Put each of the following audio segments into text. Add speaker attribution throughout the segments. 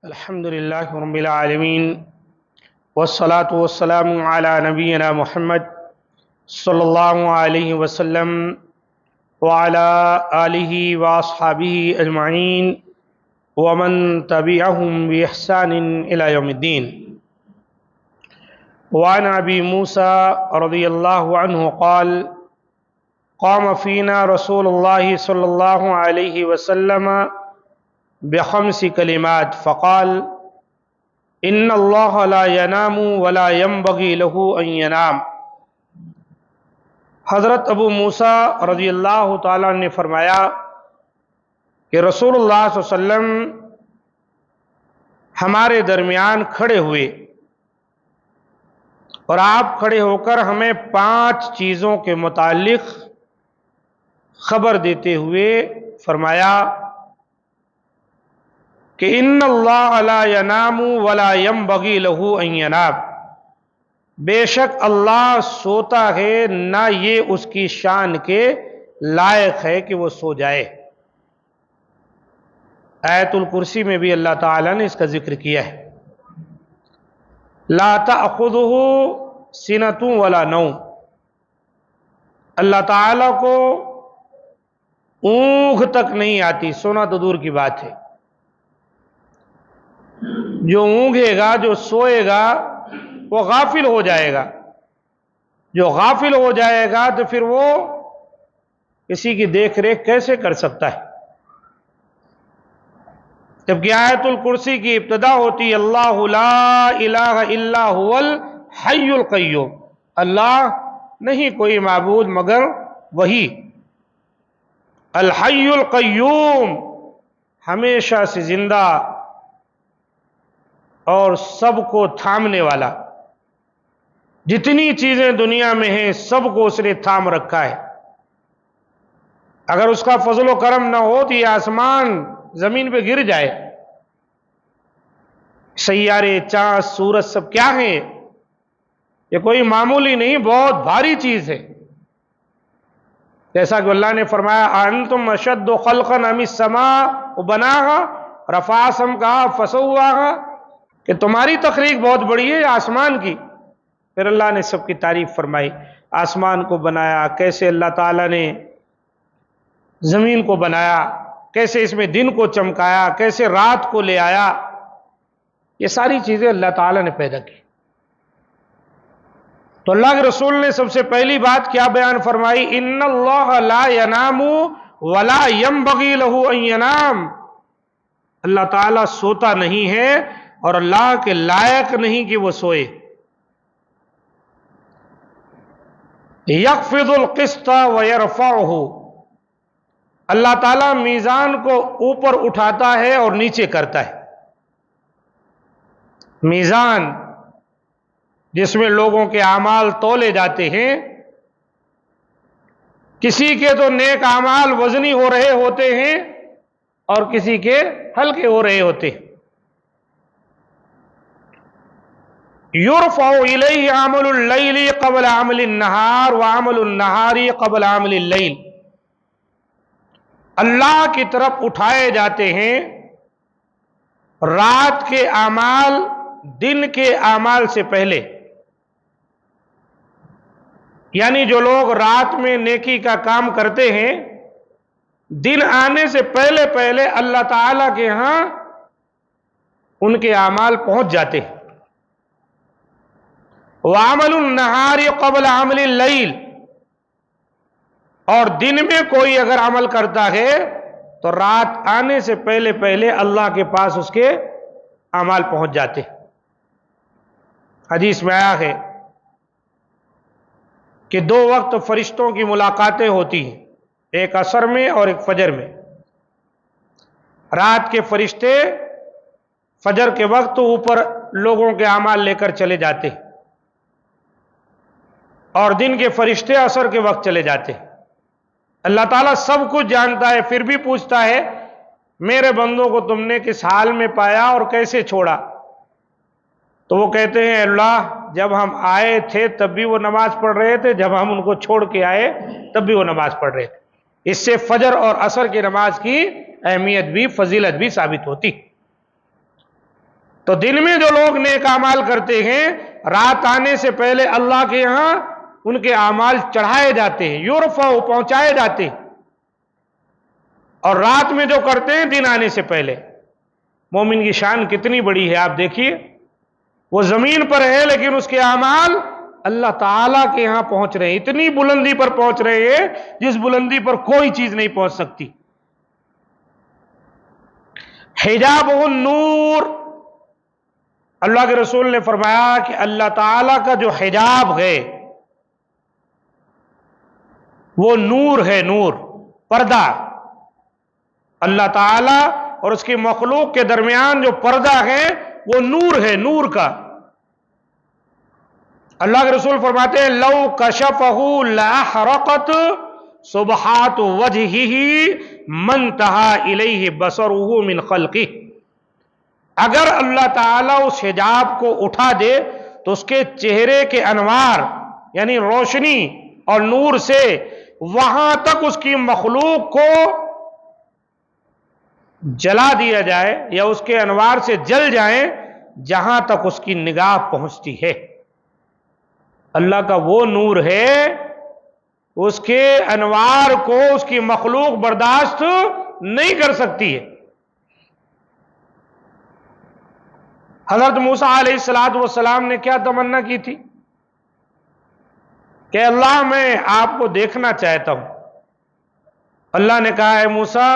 Speaker 1: الحمد لله رب العالمين والصلاة والسلام على نبينا محمد صلى الله عليه وسلم وعلى آله وأصحابه أجمعين ومن تبعهم بإحسان إلى يوم الدين. وعن أبي موسى رضي الله عنه قال: قام فينا رسول الله صلى الله عليه وسلم بخمس كلمات فقال: إن الله لا ينام ولا ينبغي له أن ينام. حضرت ابو موسیٰ رضی اللہ تعالیٰ نے فرمایا کہ رسول اللہ صلی اللہ علیہ وسلم ہمارے درمیان کھڑے ہوئے اور آپ کھڑے ہو کر ہمیں 5 چیزوں کے متعلق خبر دیتے ہوئے فرمایا کہ ان اللہ لا ینام ولا ینبغی لہ ان ینام، بے شک اللہ سوتا ہے نہ یہ اس کی شان کے لائق ہے کہ وہ سو جائے۔ آیت الکرسی میں بھی اللہ تعالیٰ نے اس کا ذکر کیا ہے، لا تأخذہ سنۃ ولا نوم، اللہ تعالیٰ کو اونگھ تک نہیں آتی، سونا تو دور کی بات ہے۔ جو اونگھے گا، جو سوئے گا، وہ غافل ہو جائے گا۔ جو غافل ہو جائے گا تو پھر وہ کسی کی دیکھ ریکھ کیسے کر سکتا ہے؟ جبکہ آیت الکرسی کی ابتدا ہوتی اللہ لا الہ الا هو الحی القیوم، اللہ نہیں کوئی معبود مگر وہی، الحی القیوم، ہمیشہ سے زندہ اور سب کو تھامنے والا۔ جتنی چیزیں دنیا میں ہیں سب کو اس نے تھام رکھا ہے۔ اگر اس کا فضل و کرم نہ ہو تو یہ آسمان زمین پہ گر جائے۔ سیارے، چاند، سورج سب کیا ہیں؟ یہ کوئی معمولی نہیں، بہت بھاری چیز ہے۔ جیسا کہ اللہ نے فرمایا انتم اشد خلقا ام السماء بناها رفع سمكها فسواها، کہ تمہاری تخلیق بہت بڑی ہے آسمان کی۔ پھر اللہ نے سب کی تعریف فرمائی، آسمان کو بنایا، کیسے اللہ تعالیٰ نے زمین کو بنایا، کیسے اس میں دن کو چمکایا، کیسے رات کو لے آیا۔ یہ ساری چیزیں اللہ تعالیٰ نے پیدا کی۔ تو اللہ کے رسول نے سب سے پہلی بات کیا بیان فرمائی؟ ان اللہ لا ینام ولا ینبغی لہ ان ینام، اللہ تعالیٰ سوتا نہیں ہے اور اللہ کے لائق نہیں کہ وہ سوئے۔ یخفض القسط ویرفعہ، اللہ تعالیٰ میزان کو اوپر اٹھاتا ہے اور نیچے کرتا ہے۔ میزان جس میں لوگوں کے اعمال تولے جاتے ہیں، کسی کے تو نیک اعمال وزنی ہو رہے ہوتے ہیں اور کسی کے ہلکے ہو رہے ہوتے ہیں۔ یرفع الیہ عمل اللیل قبل عمل النہار وعمل النہار قبل عمل اللیل، اللہ کی طرف اٹھائے جاتے ہیں رات کے اعمال دن کے اعمال سے پہلے۔ یعنی جو لوگ رات میں نیکی کا کام کرتے ہیں، دن آنے سے پہلے پہلے اللہ تعالیٰ کے ہاں ان کے اعمال پہنچ جاتے ہیں۔ وعمل النہار قبل عمل اللیل، اور دن میں کوئی اگر عمل کرتا ہے تو رات آنے سے پہلے پہلے اللہ کے پاس اس کے اعمال پہنچ جاتے ہیں۔ حدیث میں آیا ہے کہ 2 وقت فرشتوں کی ملاقاتیں ہوتی ہیں، ایک عصر میں اور ایک فجر میں۔ رات کے فرشتے فجر کے وقت اوپر لوگوں کے اعمال لے کر چلے جاتے ہیں اور دن کے فرشتے عصر کے وقت چلے جاتے ہیں۔ اللہ تعالیٰ سب کچھ جانتا ہے، پھر بھی پوچھتا ہے میرے بندوں کو تم نے کس حال میں پایا اور کیسے چھوڑا؟ تو وہ کہتے ہیں اللہ جب ہم آئے تھے تب بھی وہ نماز پڑھ رہے تھے، جب ہم ان کو چھوڑ کے آئے تب بھی وہ نماز پڑھ رہے تھے۔ اس سے فجر اور عصر کی نماز کی اہمیت بھی، فضیلت بھی ثابت ہوتی۔ تو دن میں جو لوگ نیک اعمال کرتے ہیں رات آنے سے پہلے اللہ کے یہاں ان کے اعمال چڑھائے جاتے ہیں، یرفع پہنچائے جاتے ہیں، اور رات میں جو کرتے ہیں دن آنے سے پہلے۔ مومن کی شان کتنی بڑی ہے آپ دیکھیے، وہ زمین پر ہے لیکن اس کے اعمال اللہ تعالیٰ کے یہاں پہنچ رہے ہیں، اتنی بلندی پر پہنچ رہے ہیں جس بلندی پر کوئی چیز نہیں پہنچ سکتی۔ حجاب النور، اللہ کے رسول نے فرمایا کہ اللہ تعالیٰ کا جو حجاب ہے وہ نور ہے، نور، پردہ۔ اللہ تعالیٰ اور اس کی مخلوق کے درمیان جو پردہ ہے وہ نور ہے، نور کا۔ اللہ کے رسول فرماتے ہیں لو کشفہ لاحرقت سبحات وجہہ من تہا الیہ بصرہ من خلقہ، اگر اللہ تعالیٰ اس حجاب کو اٹھا دے تو اس کے چہرے کے انوار یعنی روشنی اور نور سے وہاں تک اس کی مخلوق کو جلا دیا جائے یا اس کے انوار سے جل جائیں جہاں تک اس کی نگاہ پہنچتی ہے۔ اللہ کا وہ نور ہے، اس کے انوار کو اس کی مخلوق برداشت نہیں کر سکتی ہے۔ حضرت موسیٰ علیہ السلام نے کیا تمنا کی تھی کہ اللہ میں آپ کو دیکھنا چاہتا ہوں۔ اللہ نے کہا ہے موسیٰ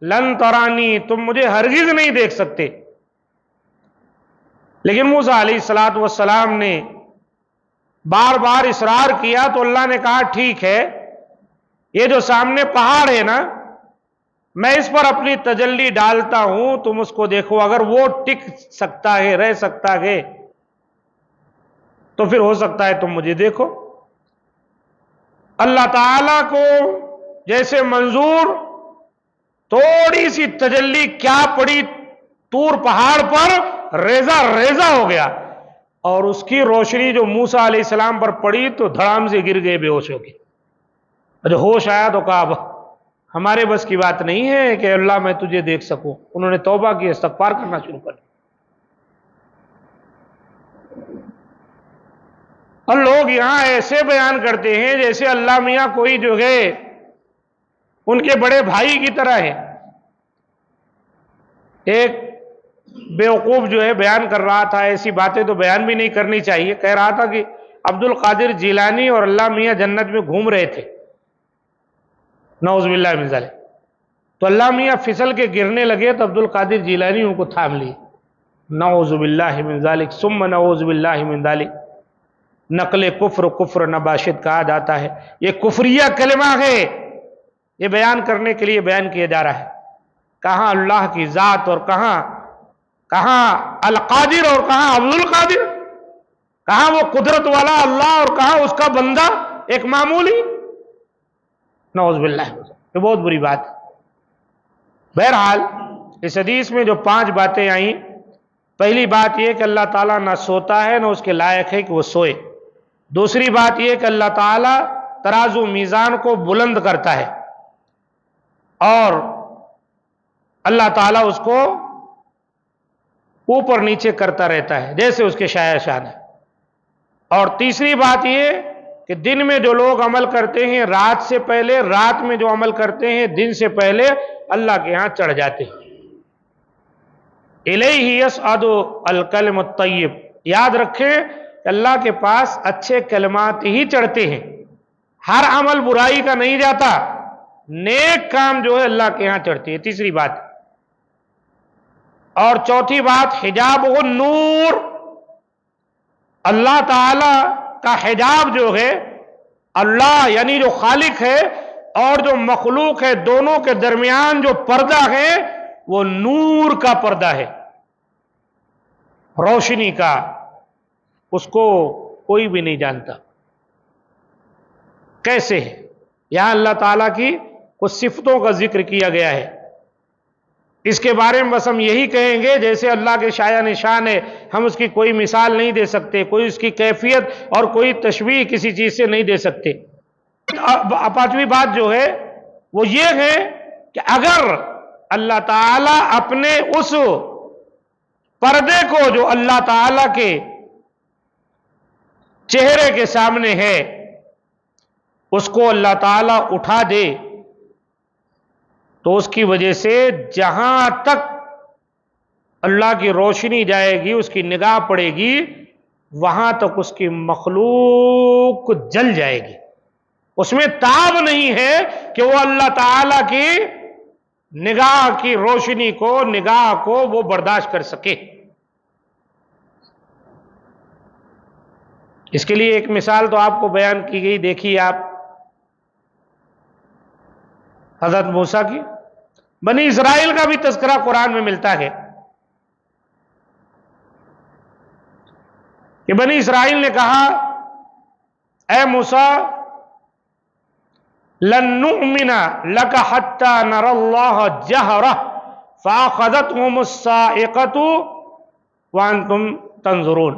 Speaker 1: لن ترانی، تم مجھے ہرگز نہیں دیکھ سکتے۔ لیکن موسیٰ علیہ السلام نے بار بار اصرار کیا تو اللہ نے کہا ٹھیک ہے، یہ جو سامنے پہاڑ ہے نا میں اس پر اپنی تجلی ڈالتا ہوں، تم اس کو دیکھو، اگر وہ ٹک سکتا ہے، رہ سکتا ہے تو پھر ہو سکتا ہے تم مجھے دیکھو۔ اللہ تعالیٰ کو جیسے منظور تھوڑی سی تجلی کیا پڑی طور پہاڑ پر، ریزہ ریزہ ہو گیا، اور اس کی روشنی جو موسیٰ علیہ السلام پر پڑی تو دھڑام سے گر گئے، بے ہوش ہو گئے۔ جو ہوش آیا تو کہا اب ہمارے بس کی بات نہیں ہے کہ اللہ میں تجھے دیکھ سکوں۔ انہوں نے توبہ کی، استغفار کرنا شروع کر دیا۔ اور لوگ یہاں ایسے بیان کرتے ہیں جیسے اللہ میاں کوئی جو ہے ان کے بڑے بھائی کی طرح ہے۔ ایک بیوقوف جو ہے بیان کر رہا تھا، ایسی باتیں تو بیان بھی نہیں کرنی چاہیے، کہہ رہا تھا کہ عبد القادر جیلانی اور اللہ میاں جنت میں گھوم رہے تھے، نعوذ باللہ من ذالک، تو اللہ میاں پھسل کے گرنے لگے تو عبد القادر جیلانی ان کو تھام لیے، نعوذ باللہ من ذالک ثم نعوذ باللہ من ذالک۔ نقل کفر نباشد کہا جاتا ہے، یہ کفریہ کلمہ ہے، یہ بیان کرنے کے لیے بیان کیا جا رہا ہے۔ کہاں اللہ کی ذات اور کہاں القادر اور کہاں عبد القادر، کہاں وہ قدرت والا اللہ اور کہاں اس کا بندہ ایک معمولی، نعوذ باللہ، یہ بہت بری بات ہے۔ بہرحال اس حدیث میں جو 5 باتیں آئیں، پہلی بات یہ کہ اللہ تعالیٰ نہ سوتا ہے نہ اس کے لائق ہے کہ وہ سوئے۔ دوسری بات یہ کہ اللہ تعالیٰ ترازو میزان کو بلند کرتا ہے اور اللہ تعالیٰ اس کو اوپر نیچے کرتا رہتا ہے جیسے اس کے شاع شان ہے۔ اور تیسری بات یہ کہ دن میں جو لوگ عمل کرتے ہیں رات سے پہلے، رات میں جو عمل کرتے ہیں دن سے پہلے اللہ کے ہاں چڑھ جاتے ہیں۔ الیہ یصعد الکلم الطیب، یاد رکھیں کہ اللہ کے پاس اچھے کلمات ہی چڑھتے ہیں، ہر عمل برائی کا نہیں جاتا، نیک کام جو ہے اللہ کے ہاں چڑھتے ہیں، تیسری بات۔ اور چوتھی بات حجاب النور، اللہ تعالی کا حجاب جو ہے، اللہ یعنی جو خالق ہے اور جو مخلوق ہے دونوں کے درمیان جو پردہ ہے وہ نور کا پردہ ہے، روشنی کا، اس کو کوئی بھی نہیں جانتا کیسے ہے۔ یہاں اللہ تعالیٰ کی کچھ صفتوں کا ذکر کیا گیا ہے، اس کے بارے میں بس ہم یہی کہیں گے جیسے اللہ کے شایع نشان ہے، ہم اس کی کوئی مثال نہیں دے سکتے، کوئی اس کی کیفیت اور کوئی تشبیہ کسی چیز سے نہیں دے سکتے۔ پانچویں بات جو ہے وہ یہ ہے کہ اگر اللہ تعالیٰ اپنے اس پردے کو جو اللہ تعالی کے چہرے کے سامنے ہے اس کو اللہ تعالیٰ اٹھا دے تو اس کی وجہ سے جہاں تک اللہ کی روشنی جائے گی، اس کی نگاہ پڑے گی، وہاں تک اس کی مخلوق جل جائے گی. اس میں تاب نہیں ہے کہ وہ اللہ تعالیٰ کی نگاہ کی روشنی کو، نگاہ کو وہ برداشت کر سکے. اس کے لیے ایک مثال تو آپ کو بیان کی گئی، دیکھیے آپ حضرت موسیٰ کی. بنی اسرائیل کا بھی تذکرہ قرآن میں ملتا ہے کہ بنی اسرائیل نے کہا اے موسیٰ لن نؤمن لک حتی نری اللہ جہرہ فاخذتہم الصاعقۃ وانتم تنظرون.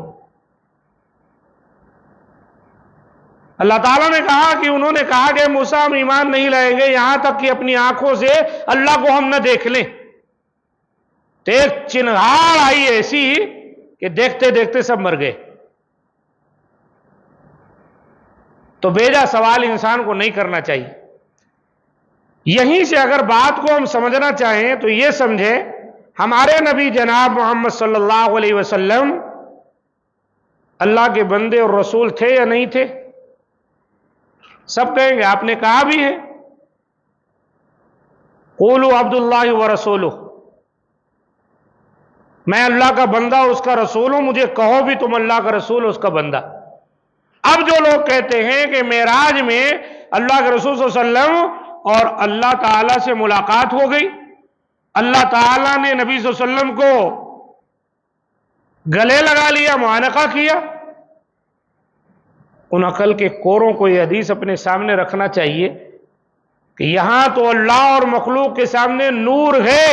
Speaker 1: اللہ تعالیٰ نے کہا کہ انہوں نے کہا کہ موسیٰ ہم ایمان نہیں لائیں گے یہاں تک کہ اپنی آنکھوں سے اللہ کو ہم نہ دیکھ لیں. تو ایک چنگھاڑ آئی ایسی کہ دیکھتے دیکھتے سب مر گئے. تو بیجا سوال انسان کو نہیں کرنا چاہیے. یہیں سے اگر بات کو ہم سمجھنا چاہیں تو یہ سمجھیں ہمارے نبی جناب محمد صلی اللہ علیہ وسلم اللہ کے بندے اور رسول تھے یا نہیں تھے؟ سب کہیں گے آپ نے کہا بھی ہے قولوا عبد اللہ ورسولہ، میں اللہ کا بندہ اس کا رسول ہوں، مجھے کہو بھی تم اللہ کا رسول اس کا بندہ. اب جو لوگ کہتے ہیں کہ معراج میں اللہ کے رسول صلی اللہ علیہ وسلم اور اللہ تعالیٰ سے ملاقات ہو گئی، اللہ تعالیٰ نے نبی صلی اللہ علیہ وسلم کو گلے لگا لیا، معانقہ کیا، ان عقل کے کوروں کو یہ حدیث اپنے سامنے رکھنا چاہیے کہ یہاں تو اللہ اور مخلوق کے سامنے نور ہے،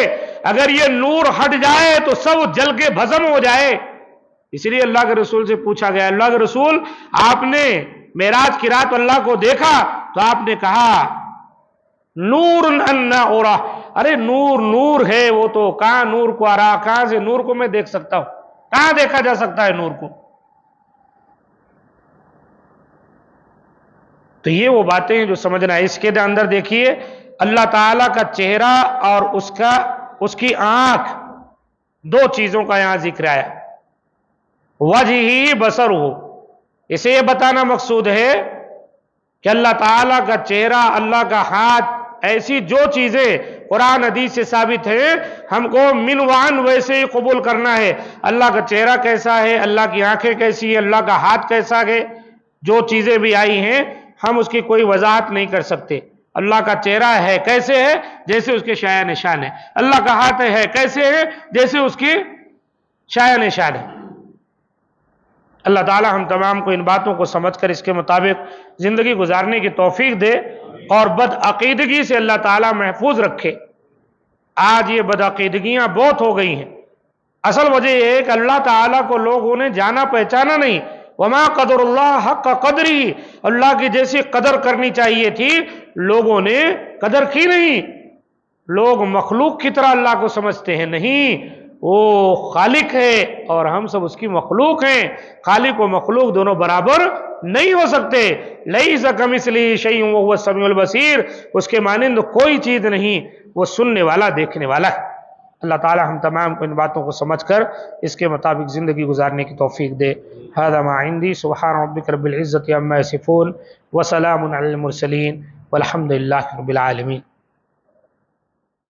Speaker 1: اگر یہ نور ہٹ جائے تو سب جل کے بھسم ہو جائے. اس لیے اللہ کے رسول سے پوچھا گیا اللہ کے رسول آپ نے معراج کی رات اللہ کو دیکھا؟ تو آپ نے کہا نور ان اورا، ارے نور نور ہے، وہ تو کہاں نور کو آ رہا، کہاں سے نور کو میں دیکھ سکتا ہوں، کہاں دیکھا جا سکتا ہے نور کو. تو یہ وہ باتیں ہیں جو سمجھنا ہے. اس کے اندر دیکھیے اللہ تعالیٰ کا چہرہ اور اس کی آنکھ، دو چیزوں کا یہاں ذکر آیا. وجہی بصر ہو، اسے یہ بتانا مقصود ہے کہ اللہ تعالیٰ کا چہرہ، اللہ کا ہاتھ، ایسی جو چیزیں قرآن حدیث سے ثابت ہیں ہم کو منوان ویسے ہی قبول کرنا ہے. اللہ کا چہرہ کیسا ہے، اللہ کی آنکھیں کیسی ہے، اللہ کا ہاتھ کیسا ہے، جو چیزیں بھی آئی ہیں ہم اس کی کوئی وضاحت نہیں کر سکتے. اللہ کا چہرہ ہے کیسے ہے، جیسے اس کے شایع نشان ہے. اللہ کا ہاتھ ہے کیسے ہے، جیسے اس کی شایع نشان ہے. اللہ تعالی ہم تمام کو ان باتوں کو سمجھ کر اس کے مطابق زندگی گزارنے کی توفیق دے اور بدعقیدگی سے اللہ تعالی محفوظ رکھے. آج یہ بدعقیدگیاں بہت ہو گئی ہیں. اصل وجہ یہ ہے کہ اللہ تعالیٰ کو لوگوں نے جانا پہچانا نہیں. وما قدر اللہ حق قدری، اللہ کی جیسی قدر کرنی چاہیے تھی لوگوں نے قدر کی نہیں. لوگ مخلوق کی طرح اللہ کو سمجھتے ہیں، نہیں، وہ خالق ہے اور ہم سب اس کی مخلوق ہیں. خالق و مخلوق دونوں برابر نہیں ہو سکتے. لیس کمثلہ شیء وہو السمیع البصیر، اس کے مانند کوئی چیز نہیں، وہ سننے والا دیکھنے والا ہے. اللہ تعالی ہم تمام کو ان باتوں کو سمجھ کر اس کے مطابق زندگی گزارنے کی توفیق دے. ھذا ما عندی، سبحان ربک رب العزۃ عما یصفون وسلام علی المرسلین والحمد للہ رب العالمین.